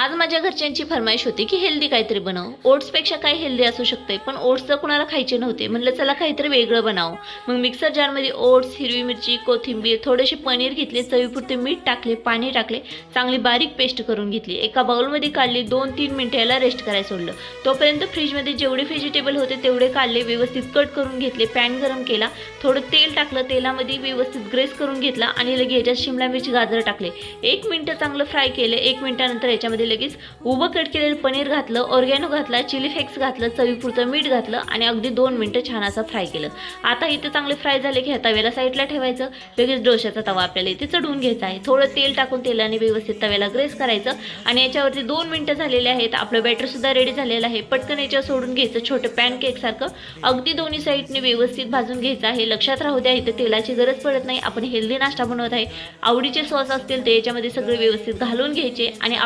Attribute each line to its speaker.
Speaker 1: आज माझ्या घरच्यांची फरमाईश होती की हेल्दी काहीतरी बनव. ओट्सपेक्षा काय हेल्दी असू शकते, पण ओट्स तर कुणाला खायचे नव्हते. म्हणलं चला काहीतरी वेगळं बनावं. मग मिक्सर जारमध्ये ओट्स, हिरवी मिरची, कोथिंबीर, थोडेसे पनीर घेतले, चवीपुरते मीठ टाकले, पाणी टाकले, चांगली बारीक पेस्ट करून घेतली. एका बाउलमध्ये काढली, 2-3 मिनिटं याला रेस्ट करायला सोडलं. तोपर्यंत फ्रीजमध्ये जेवढे व्हेजिटेबल होते तेवढे काढले, व्यवस्थित कट करून घेतले, पॅन गरम केला, थोडं तेल टाकलं, तेलामध्ये व्यवस्थित ग्रेस करून घेतला आणि लगेच याच्यात शिमला मिरची, गाजर टाकले. 1 मिनिट चांगलं फ्राय केलं. 1 मिनिटानंतर याच्यामध्ये लगेच उभं कट केलेलं पनीर घातलं, ऑर्गॅनो घातला, चिली फ्लेक्स घातलं, चवीपुरतं मीठ घातलं आणि अगदी 2 मिनिटं छान असं फ्राय केलं. आता इथे चांगले फ्राय झाले की ह्या तव्याला साईडला ठेवायचं. लगेच डोश्याचा तवा आपल्याला इथे चढवून घ्यायचा आहे. थोडं तेल टाकून तेलाने व्यवस्थित तव्याला ग्रेस करायचं आणि याच्यावरती 2 मिनिटं झालेले आहेत. आपलं बॅटरसुद्धा रेडी झालेलं आहे. पटकन याच्यावर सोडून घ्यायचं, छोटं पॅनकेकसारखं अगदी दोन्ही साईडने व्यवस्थित भाजून घ्यायचं आहे. लक्षात राहू द्या, इथे तेलाची गरज पडत नाही. आपण हेल्दी नाश्ता बनवत आहे. आवडीचे सॉस असतील ते याच्यामध्ये सगळे व्यवस्थित घालून घ्यायचे आणि